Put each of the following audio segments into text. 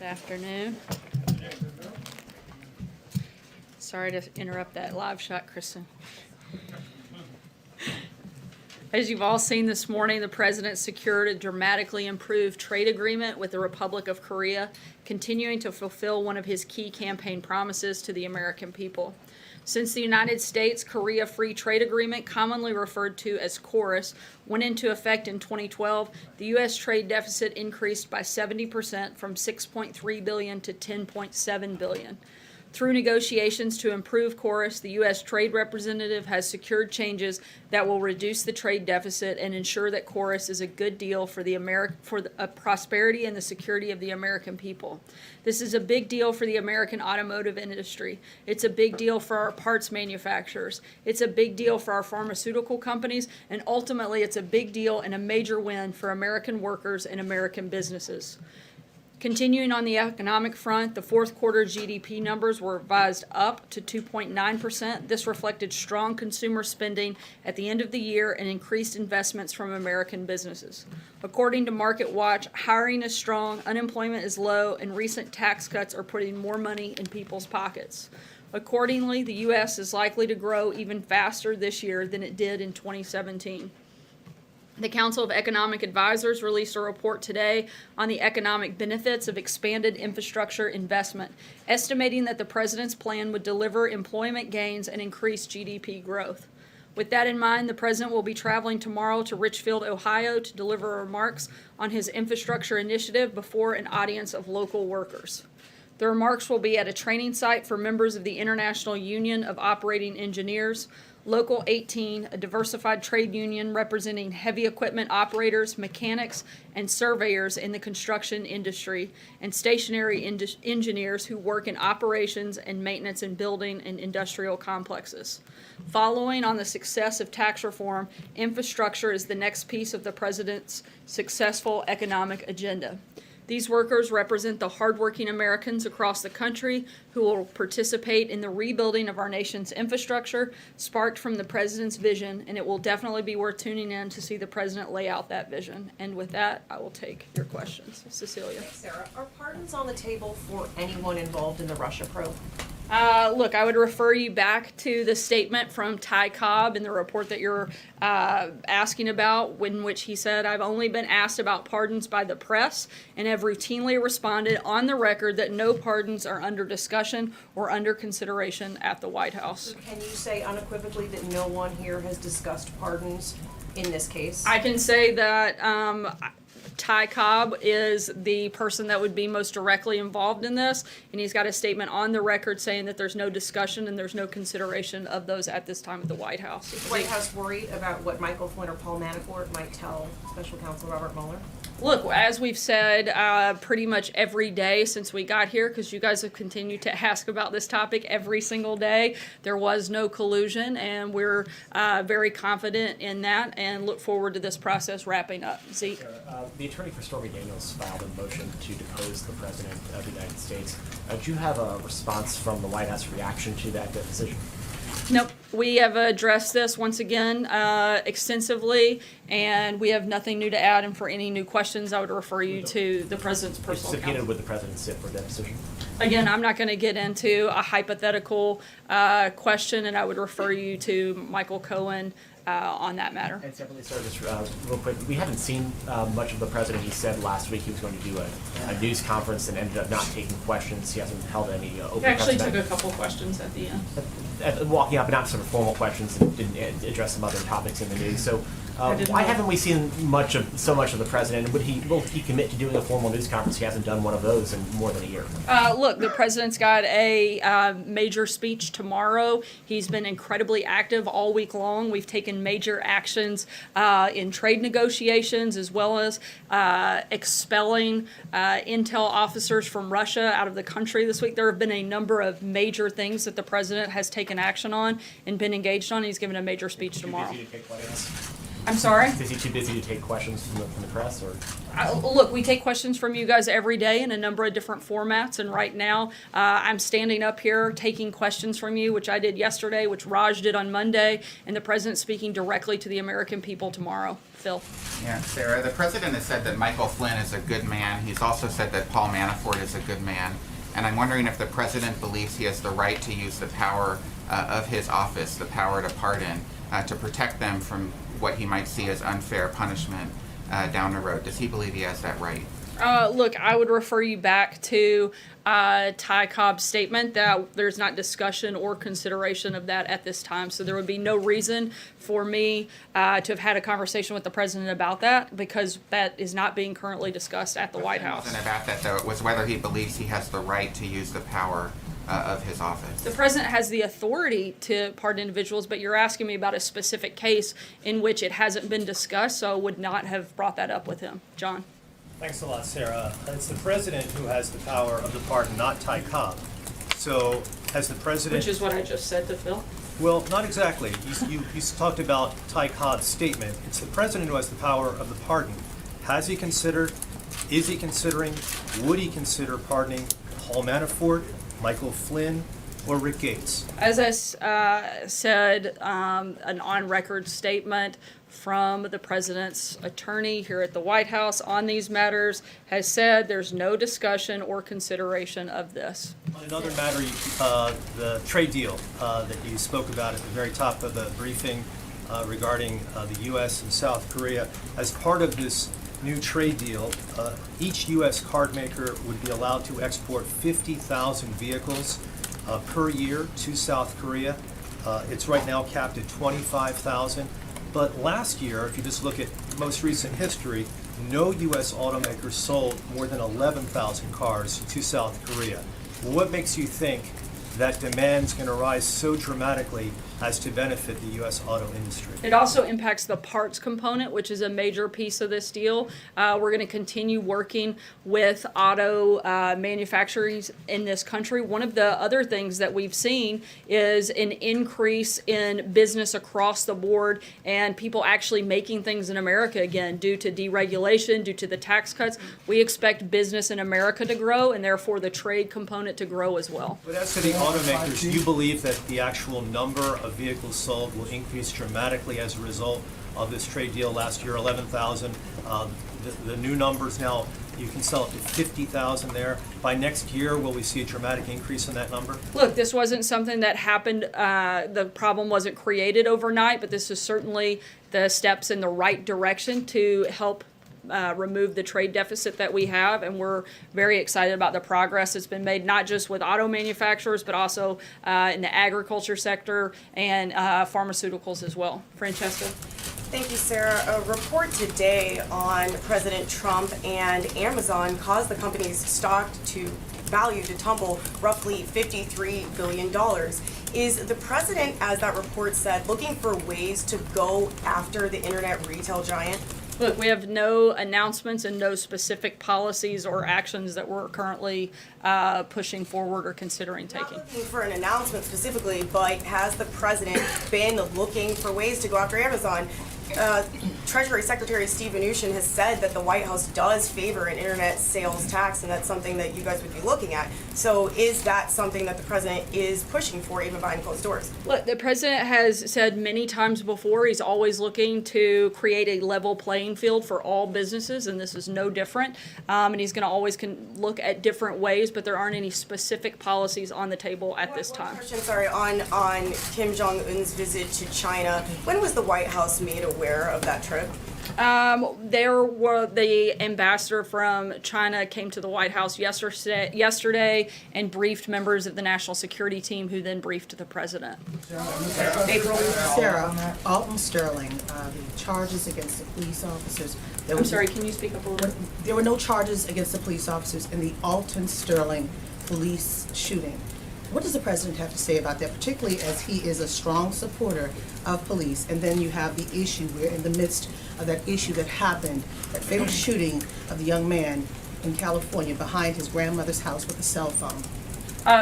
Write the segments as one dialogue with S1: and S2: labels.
S1: Good afternoon. Sorry to interrupt that live shot, Kristen. As you've all seen this morning, the President secured a dramatically improved trade agreement with the Republic of Korea, continuing to fulfill one of his key campaign promises to the American people. Since the United States-Korea Free Trade Agreement, commonly referred to as KORUS, went into effect in 2012, the U.S. trade deficit increased by 70% from $6.3 billion to $10.7 billion. Through negotiations to improve KORUS, the U.S. Trade Representative has secured changes that will reduce the trade deficit and ensure that KORUS is a good deal for the prosperity and the security of the American people. This is a big deal for the American automotive industry. It's a big deal for our parts manufacturers. It's a big deal for our pharmaceutical companies, and ultimately it's a big deal and a major win for American workers and American businesses. Continuing on the economic front, the fourth quarter GDP numbers were revised up to 2.9%. This reflected strong consumer spending at the end of the year and increased investments from American businesses. According to Market Watch, hiring is strong, unemployment is low, and recent tax cuts are putting more money in people's pockets. Accordingly, the U.S. is likely to grow even faster this year than it did in 2017. The Council of Economic Advisors released a report today on the economic benefits of expanded infrastructure investment, estimating that the President's plan would deliver employment gains and increase GDP growth. With that in mind, the President will be traveling tomorrow to Richfield, Ohio, to deliver remarks on his infrastructure initiative before an audience of local workers. The remarks will be at a training site for members of the International Union of Operating Engineers, Local 18, a diversified trade union representing heavy equipment operators, mechanics, and surveyors in the construction industry, and stationary engineers who work in operations and maintenance in building and industrial complexes. Following on the success of tax reform, infrastructure is the next piece of the President's successful economic agenda. These workers represent the hardworking Americans across the country who will participate in the rebuilding of our nation's infrastructure, sparked from the President's vision, and it will definitely be worth tuning in to see the President lay out that vision. And with that, I will take your questions. Cecilia.
S2: Thanks, Sarah. Are pardons on the table for anyone involved in the Russia probe?
S1: Look, I would refer you back to the statement from Ty Cobb in the report that you're asking about, in which he said, "I've only been asked about pardons by the press and have routinely responded on the record that no pardons are under discussion or under consideration at the White House."
S2: So can you say unequivocally that no one here has discussed pardons in this case?
S1: I can say that Ty Cobb is the person that would be most directly involved in this, and he's got a statement on the record saying that there's no discussion and there's no consideration of those at this time at the White House.
S2: Is the White House worried about what Michael Flynn or Paul Manafort might tell Special Counsel Robert Mueller?
S1: Look, as we've said pretty much every day since we got here, because you guys have continued to ask about this topic every single day, there was no collusion, and we're very confident in that and look forward to this process wrapping up. Zeke?
S3: The attorney for Stormy Daniels filed a motion to depose the President of the United States. Do you have a response from the White House reaction to that decision?
S1: Nope. We have addressed this once again extensively, and we have nothing new to add. And for any new questions, I would refer you to the President's personal
S3: Subpoenaed
S1: counsel.
S3: would the President sit for that decision?
S1: Again, I'm not going to get into a hypothetical question, and I would refer you to Michael Cohen on that matter.
S3: And separately, sir, just real quick, we haven't seen much of the President. He said last week he was going to do a news conference and ended up not taking questions. He hasn't held any open
S1: He actually
S3: press
S1: took a
S3: event.
S1: couple questions at the end.
S3: Walking up and not sort of formal questions and didn't address some other topics in the news. So why haven't we seen so much of the President? Will he commit to doing a formal news conference? He hasn't done one of those in more than a year.
S1: Look, the President's got a major speech tomorrow. He's been incredibly active all week long. We've taken major actions in trade negotiations, as well as expelling intel officers from Russia out of the country this week. There have been a number of major things that the President has taken action on and been engaged on. He's given a major speech tomorrow. I'm sorry?
S3: Is he too busy to take questions from the press, or?
S1: Look, we take questions from you guys every day in a number of different formats, and right now I'm standing up here taking questions from you, which I did yesterday, which Raj did on Monday, and the president's speaking directly to the American people tomorrow. Phil.
S4: Yeah, Sarah, the president has said that Michael Flynn is a good man. He's also said that Paul Manafort is a good man. And I'm wondering if the president believes he has the right to use the power of his office, the power to pardon, to protect them from what he might see as unfair punishment down the road. Does he believe he has that right?
S1: Look, I would refer you back to Cobb's statement that there's not discussion or consideration of that at this time. So there would be no reason for me to have had a conversation with the president about that, because that is not being currently discussed at the White House.
S4: It wasn't about that, though. It was whether he believes he has the right to use the power of his office.
S1: The president has the authority to pardon individuals, but you're asking me about a specific case in which it hasn't been discussed, so I would not have brought that up with him. John?
S5: Thanks a lot, Sarah. It's the president who has the power of the pardon, not Cobb. So has the president...
S1: Which is what I just said to Phil.
S5: Well, not exactly. You talked about Cobb's statement. It's the president who has the power of the pardon. Has he considered, is he considering, would he consider pardoning Paul Manafort, Michael Flynn, or Rick Gates?
S1: As I said, an on-record statement from the president's attorney here at the White House on these matters has said there's no discussion or consideration of this.
S5: On another matter, the trade deal that you spoke about at the very top of the briefing regarding the U.S. and South Korea, as part of this new trade deal, each U.S. card maker would be allowed to export 50,000 vehicles per year to South Korea. It's right now capped at 25,000. But last year, if you just look at most recent history, no U.S. automakers sold more than 11,000 cars to South Korea. What makes you think that demand's going to rise so dramatically as to benefit the U.S. auto industry?
S1: It also impacts the parts component, which is a major piece of this deal. We're going to continue working with auto manufacturers in this country. One of the other things that we've seen is an increase in business across the board and people actually making things in America again due to deregulation, due to the tax cuts. We expect business in America to grow and therefore the trade component to grow as well.
S5: But as to the automakers, do you believe that the actual number of vehicles sold will increase dramatically as a result of this trade deal last year, 11,000? The new numbers now, you can sell up to 50,000 there. By next year, will we see a dramatic increase in that number?
S1: Look, this wasn't something that happened, the problem wasn't created overnight, but this is certainly the steps in the right direction to help remove the trade deficit that we have, and we're very excited about the progress that's been made, not just with auto manufacturers, but also in the agriculture sector and pharmaceuticals as well. Francesca?
S2: Thank you, Sarah. A report today on President Trump and Amazon caused the company's stock value to tumble roughly $53 billion. Is the president, as that report said, looking for ways to go after the internet retail giant?
S1: Look, we have no announcements and no specific policies or actions that we're currently pushing forward or considering taking.
S2: Not looking for an announcement specifically, but has the president been looking for ways to go after Amazon? Treasury Secretary Steve Mnuchin has said that the White House does favor an internet sales tax, and that's something that you guys would be looking at. So is that something that the president is pushing for, even behind closed doors?
S1: Look, the president has said many times before he's always looking to create a level playing field for all businesses, and this is no different. And he's going to always look at different ways, but there aren't any specific policies on the table at this time.
S2: Question, sorry, on Kim Jong-un's visit to China. When was the White House made aware of that trip?
S1: The ambassador from China came to the White House yesterday and briefed members of the national security team, who then briefed the president.
S2: April.
S6: Sarah, Alton Sterling, the charges against the police officers.
S1: I'm sorry, can you speak up a little bit?
S6: There were no charges against the police officers in the Alton Sterling police shooting. What does the president have to say about that, particularly as he is a strong supporter of police? And then you have the issue, we're in the midst of that issue that happened, that fatal shooting of the young man in California behind his grandmother's house with a cell phone.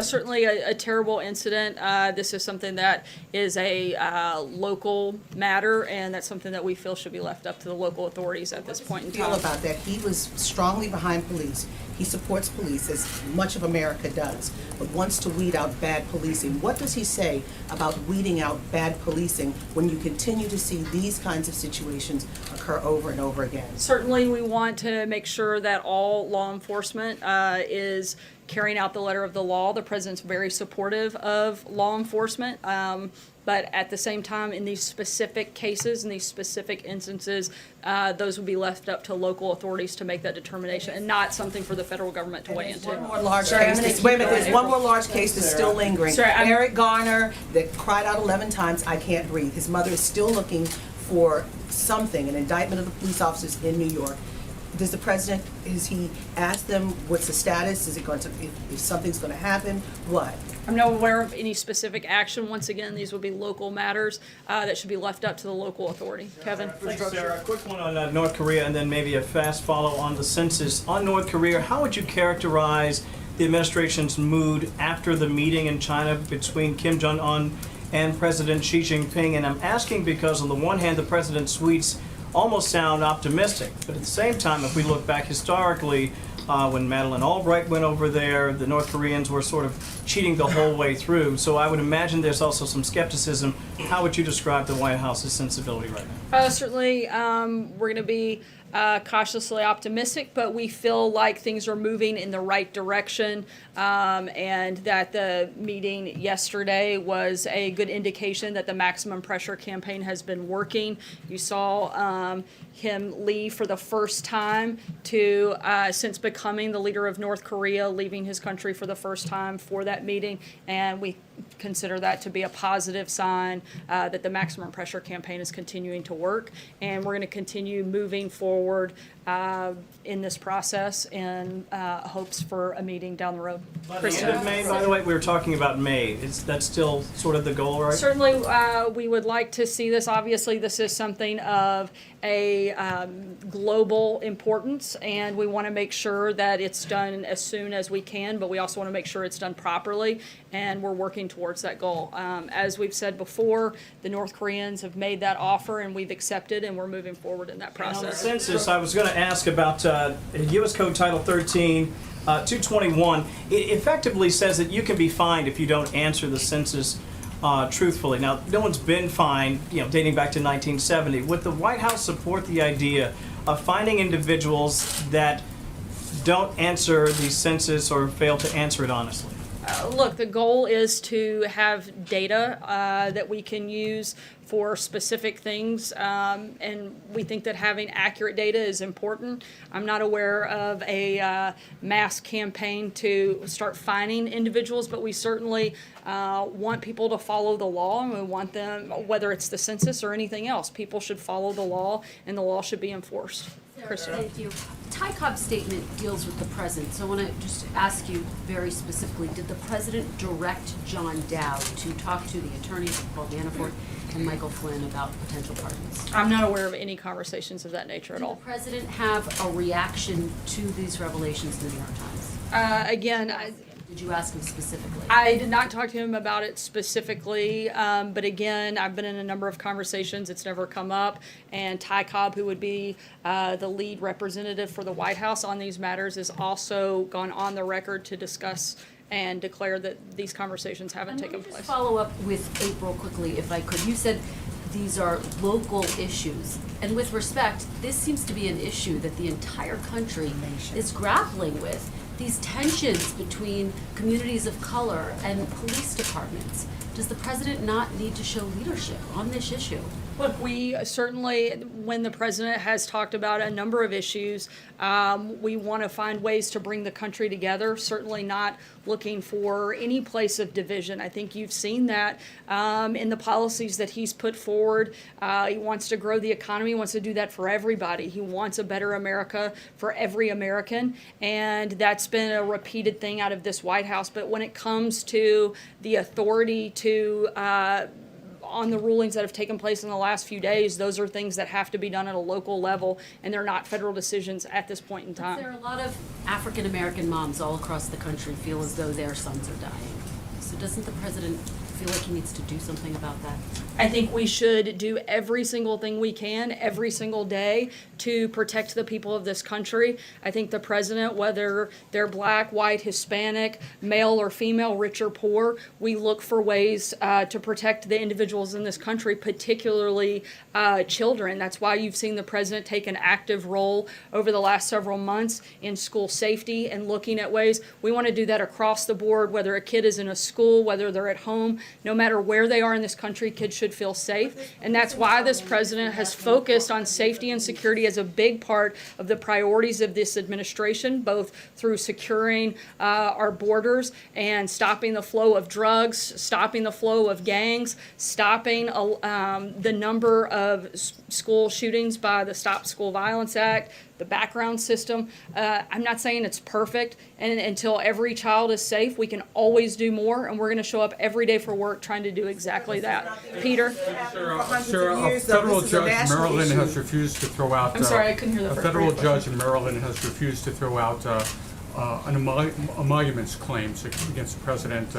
S1: Certainly a terrible incident. This is something that is a local matter, and that's something that we feel should be left up to the local authorities at this point in
S6: Feel
S1: time.
S6: about that? He was strongly behind police. He supports police, as much of America does, but wants to weed out bad policing. What does he say about weeding out bad policing when you continue to see these kinds of situations occur over and over again?
S1: Certainly, we want to make sure that all law enforcement is carrying out the letter of the law. The president's very supportive of law enforcement. But at the same time, in these specific cases, in these specific instances, those would be left up to local authorities to make that determination, and not something for the federal government to weigh into.
S6: One more large
S1: Sorry, I'm
S6: case.
S1: gonna
S6: Wait a
S1: keep
S6: minute,
S1: going.
S6: there's one more large case that's still lingering.
S1: Sorry, I'm-
S6: Eric Garner, that cried out 11 times, "I can't breathe." His mother is still looking for something, an indictment of the police officers in New York. Does the president, has he asked them what's the status? Is it going to, if something's going to happen, what?
S1: I'm not aware of any specific action. Once again, these would be local matters that should be left up to the local authority. Kevin?
S7: Thanks, Sarah. A quick one on North Korea, and then maybe a fast follow on the census. On North Korea, how would you characterize the administration's mood after the meeting in China between Kim Jong-un and President Xi Jinping? And I'm asking because on the one hand, the president's tweets almost sound optimistic, but at the same time, if we look back historically, when Madeleine Albright went over there, the North Koreans were sort of cheating the whole way through. So I would imagine there's also some skepticism. How would you describe the White House's sensibility right now?
S1: Certainly, we're going to be cautiously optimistic, but we feel like things are moving in the right direction, and that the meeting yesterday was a good indication that the maximum pressure campaign has been working. You saw him leave for the first time to since becoming the leader of North Korea, leaving his country for the first time for that meeting, and we consider that to be a positive sign that the maximum pressure campaign is continuing to work, and we're going to continue moving forward in this process in hopes for a meeting down the road.
S7: By the end of May, by the way, we were talking about May. Is that still sort of the goal, right?
S1: Certainly, we would like to see this. Obviously, this is something of a global importance, and we want to make sure that it's done as soon as we can, but we also want to make sure it's done properly, and we're working towards that goal. As we've said before, the North Koreans have made that offer, and we've accepted, and we're moving forward in that
S7: And on the
S1: process.
S7: census, I was going to ask about U.S. Code Title 13, 221. It effectively says that you can be fined if you don't answer the census truthfully. Now, no one's been fined, dating back to 1970. Would the White House support the idea of finding individuals that don't answer the census or fail to answer it honestly?
S1: Look, the goal is to have data that we can use for specific things, and we think that having accurate data is important. I'm not aware of a mass campaign to start fining individuals, but we certainly want people to follow the law, and we want them, whether it's the census or anything else, people should follow the law, and the law should be enforced. Kristen?
S8: Thank you. Cobb Statement deals with the president, so I want to just ask you very specifically, did the president direct John Dowd to talk to the attorneys of Paul Manafort and Michael Flynn about potential pardons?
S1: I'm not aware of any conversations of that nature at
S8: Did the
S1: all.
S8: president have a reaction to these revelations in the New York Times?
S1: Again,
S8: Did you ask him specifically?
S1: I did not talk to him about it specifically, but again, I've been in a number of conversations. It's never come up. And Ty Cobb, who would be the lead representative for the White House on these matters, has also gone on the record to discuss and declare that these conversations haven't
S8: And
S1: taken
S8: let me
S1: place.
S8: just follow up with April quickly, if I could. You said these are local issues. And with respect, this seems to be an issue that the entire country is grappling with. These tensions between communities of color and police departments. Does the president not need to show leadership on this issue?
S1: Look, we certainly, when the president has talked about a number of issues, we want to find ways to bring the country together, certainly not looking for any place of division. I think you've seen that in the policies that he's put forward. He wants to grow the economy, he wants to do that for everybody. He wants a better America for every American, and that's been a repeated thing out of this White House. But when it comes to the authority to on the rulings that have taken place in the last few days, those are things that have to be done at a local level, and they're not federal decisions at this point in
S8: There
S1: time.
S8: are a lot of African-American moms all across the country feel as though their sons are dying. So doesn't the president feel like he needs to do something about that?
S1: I think we should do every single thing we can, every single day, to protect the people of this country. I think the president, whether they're black, white, Hispanic, male or female, rich or poor, we look for ways to protect the individuals in this country, particularly children. That's why you've seen the president take an active role over the last several months in school safety and looking at ways. We want to do that across the board, whether a kid is in a school, whether they're at home, no matter where they are in this country, kids should feel safe. And that's why this president has focused on safety and security as a big part of the priorities of this administration, both through securing our borders and stopping the flow of drugs, stopping the flow of gangs, stopping the number of school shootings by the Stop School Violence Act, the background system. I'm not saying it's perfect, and until every child is safe, we can always do more, and we're going to show up every day for work trying to do exactly that. Peter?
S9: Sir, a federal judge in Maryland has refused to throw out.
S1: I'm sorry, I couldn't hear the
S9: A
S1: first
S9: federal
S1: part.
S9: judge in Maryland has refused to throw out an emoluments claims against the president,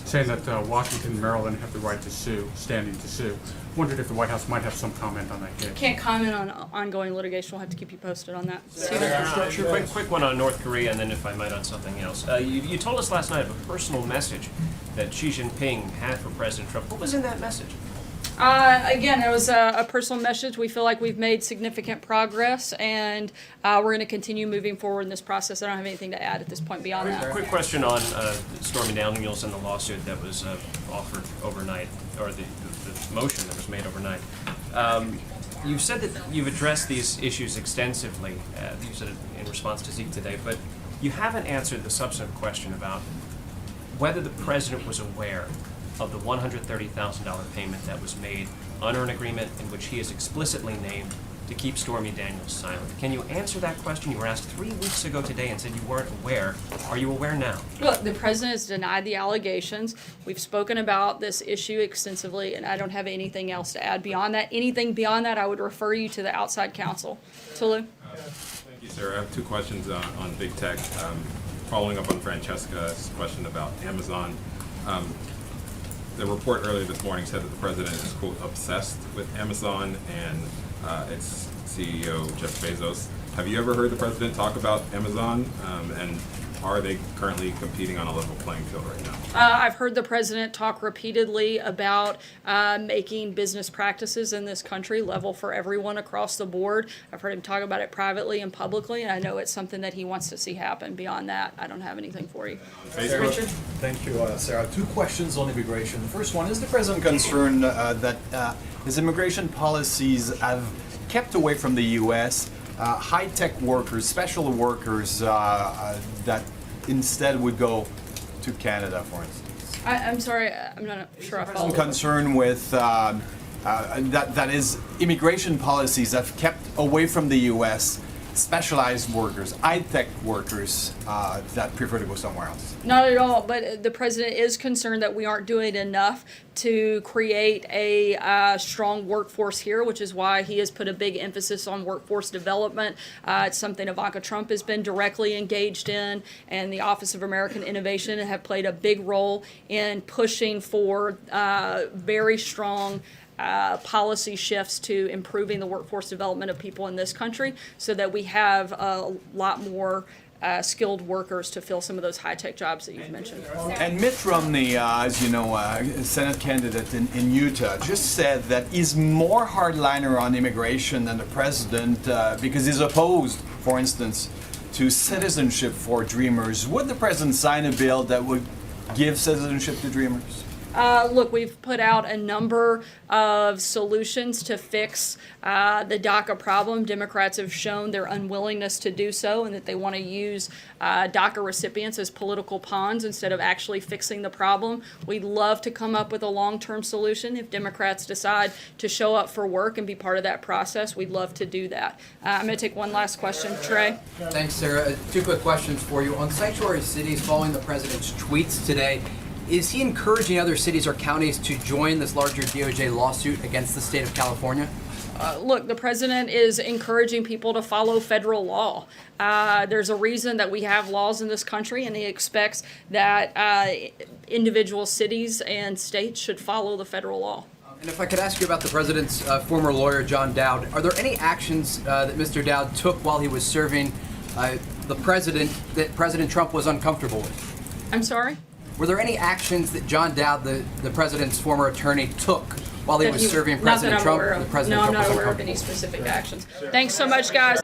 S9: saying that Washington and Maryland have the right to sue, standing to sue. Wondered if the White House might have some comment on that case.
S1: Can't comment on ongoing litigation. We'll have to keep you posted on that. Steven?
S10: Quick one on North Korea, and then if I might on something else. You told us last night of a personal message that Xi Jinping had for President Trump. What was in that message?
S1: Again, it was a personal message. We feel like we've made significant progress, and we're going to continue moving forward in this process. I don't have anything to add at this point beyond that.
S10: Quick question on Stormy Daniels and the lawsuit that was offered overnight, or the motion that was made overnight. You've said that you've addressed these issues extensively. You said it in response to Zeke today, but you haven't answered the substantive question about whether the president was aware of the $130,000 payment that was made under an agreement in which he is explicitly named to keep Stormy Daniels silent. Can you answer that question? You were asked 3 weeks ago today and said you weren't aware. Are you aware now?
S1: Look, the president has denied the allegations. We've spoken about this issue extensively, and I don't have anything else to add beyond that. Anything beyond that, I would refer you to the outside counsel. Tulu?
S11: Thank you, sir. I have two questions on big tech. Following up on Francesca's question about Amazon. The report earlier this morning said that the president is, quote, obsessed with Amazon and its CEO, Jeff Bezos. Have you ever heard the president talk about Amazon? And are they currently competing on a level playing field right now?
S1: I've heard the president talk repeatedly about making business practices in this country level for everyone across the board. I've heard him talk about it privately and publicly, and I know it's something that he wants to see happen. Beyond that, I don't have anything for you. Richard?
S12: Thank you, Sarah. Two questions on immigration. The first one, is the president concerned that his immigration policies have kept away from the U.S. High-tech workers, special workers that instead would go to Canada, for instance?
S1: I'm sorry, I'm not sure I
S12: Some
S1: followed.
S12: concern with that is immigration policies that have kept away from the U.S. specialized workers, high-tech workers that prefer to go somewhere else.
S1: Not at all, but the president is concerned that we aren't doing enough to create a strong workforce here, which is why he has put a big emphasis on workforce development. It's something Ivanka Trump has been directly engaged in, and the Office of American Innovation have played a big role in pushing for very strong policy shifts to improving the workforce development of people in this country so that we have a lot more skilled workers to fill some of those high-tech jobs that you've mentioned.
S12: And Mitt Romney, as you know, Senate candidate in Utah, just said that he's more hardliner on immigration than the president because he's opposed, for instance, to citizenship for dreamers. Would the president sign a bill that would give citizenship to dreamers?
S1: Look, we've put out a number of solutions to fix the DACA problem. Democrats have shown their unwillingness to do so and that they want to use DACA recipients as political pawns instead of actually fixing the problem. We'd love to come up with a long-term solution. If Democrats decide to show up for work and be part of that process, we'd love to do that. I'm going to take one last question. Trey?
S13: Thanks, Sarah. Two quick questions for you. On sanctuary cities, following the president's tweets today, Is he encouraging other cities or counties to join this larger DOJ lawsuit against the state of California?
S1: Look, the president is encouraging people to follow federal law. There's a reason that we have laws in this country, and he expects that individual cities and states should follow the federal law.
S13: And if I could ask you about the president's former lawyer, John Dowd, are there any actions that Mr. Dowd took while he was serving the president that President Trump was uncomfortable with?
S1: I'm sorry?
S13: Were there any actions that John Dowd, the president's former attorney, took while he was serving President Trump? The president
S1: No, I'm
S13: Trump
S1: not
S13: was
S1: aware of any
S13: uncomfortable with?
S1: specific actions. Thanks so much, guys.